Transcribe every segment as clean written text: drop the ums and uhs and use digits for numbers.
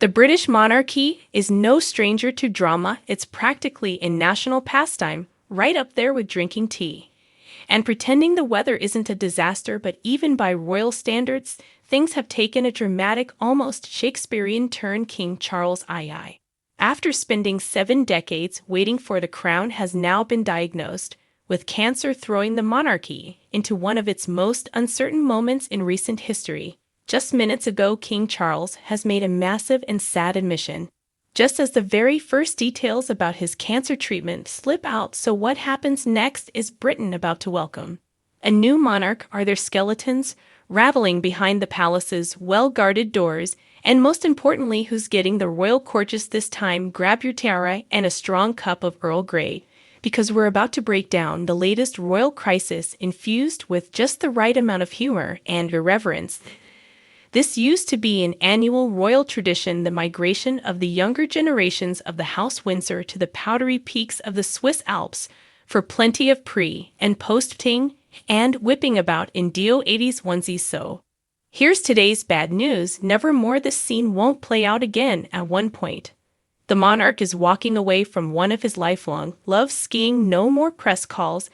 The British monarchy is no stranger to drama. It's practically a national pastime, right up there with drinking tea. And pretending the weather isn't a disaster, but even by royal standards, things have taken a dramatic, almost Shakespearean turn. King Charles II, after spending 7 decades waiting for the crown, has now been diagnosed with cancer, throwing the monarchy into one of its most uncertain moments in recent history. Just minutes ago, King Charles has made a massive and sad admission, just as the very first details about his cancer treatment slip out. So what happens next? Is Britain about to welcome a new monarch? Are there skeletons rattling behind the palace's well-guarded doors? And most importantly, who's getting the royal courteous this time? Grab your tiara and a strong cup of Earl Grey, because we're about to break down the latest royal crisis infused with just the right amount of humor and irreverence. This used to be an annual royal tradition, the migration of the younger generations of the House Windsor to the powdery peaks of the Swiss Alps for plenty of pre- and post-ting and whipping about in DO80s onesies. So here's today's bad news. Never more. This scene won't play out again. At one point, the monarch is walking away from one of his lifelong loves, skiing. No more press calls.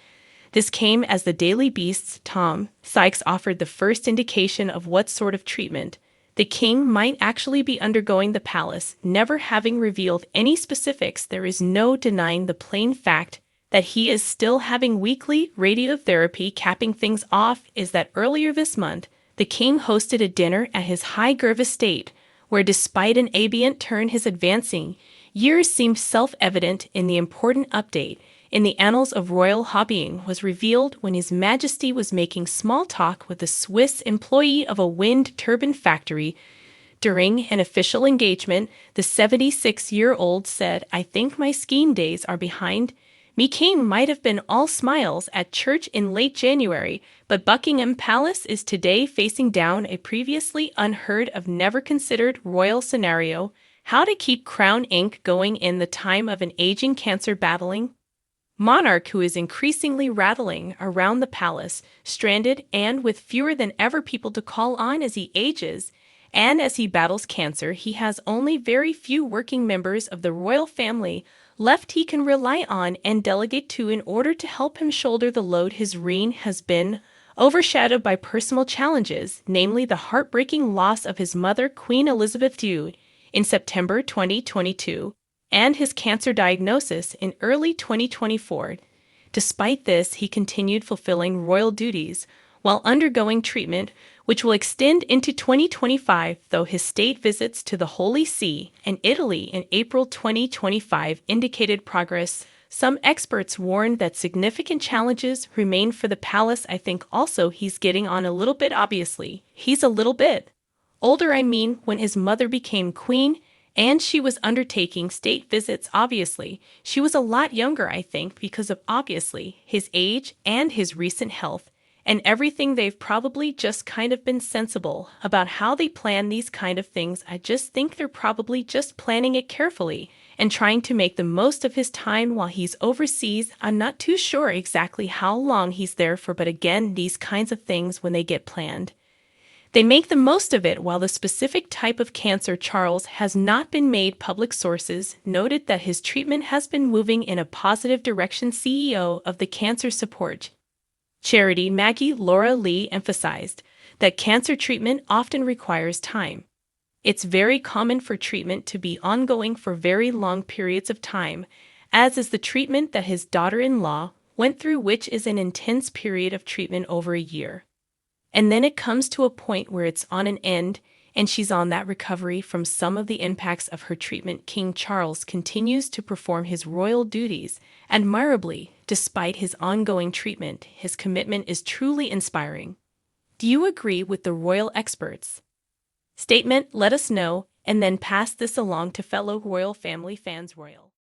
This came as the Daily Beast's Tom Sykes offered the first indication of what sort of treatment the king might actually be undergoing. The palace never having revealed any specifics, there is no denying the plain fact that he is still having weekly radiotherapy. Capping things off is that earlier this month, the king hosted a dinner at his Highgrove estate, where despite an ambient turn, his advancing years seemed self-evident. In the important update in the annals of royal hobbying was revealed when His Majesty was making small talk with a Swiss employee of a wind turbine factory. During an official engagement, the 76-year-old said, "I think my skiing days are behind me." King might have been all smiles at church in late January, but Buckingham Palace is today facing down a previously unheard of, never considered royal scenario: how to keep Crown Inc. going in the time of an aging, cancer-battling monarch who is increasingly rattling around the palace, stranded and with fewer than ever people to call on as he ages. And as he battles cancer, he has only very few working members of the royal family left he can rely on and delegate to in order to help him shoulder the load. His reign has been overshadowed by personal challenges, namely the heartbreaking loss of his mother, Queen Elizabeth II, in September 2022. And his cancer diagnosis in early 2024. Despite this, he continued fulfilling royal duties while undergoing treatment, which will extend into 2025, though his state visits to the Holy See and Italy in April 2025 indicated progress. Some experts warned that significant challenges remain for the palace. I think also he's getting on a little bit. Obviously, he's a little bit older. I mean, when his mother became queen, and she was undertaking state visits, obviously, she was a lot younger, I think, because of obviously his age and his recent health and everything. They've probably just kind of been sensible about how they plan these kind of things. I just think they're probably just planning it carefully and trying to make the most of his time while he's overseas. I'm not too sure exactly how long he's there for, but again, these kinds of things, when they get planned, they make the most of it. While the specific type of cancer Charles has not been made public, sources noted that his treatment has been moving in a positive direction. CEO of the cancer support charity Maggie Laura Lee emphasized that cancer treatment often requires time. It's very common for treatment to be ongoing for very long periods of time, as is the treatment that his daughter-in-law went through, which is an intense period of treatment over a year. And then it comes to a point where it's on an end, and she's on that recovery from some of the impacts of her treatment. King Charles continues to perform his royal duties admirably despite his ongoing treatment. His commitment is truly inspiring. Do you agree with the royal experts' statement? Let us know, and then pass this along to fellow royal family fans. Royal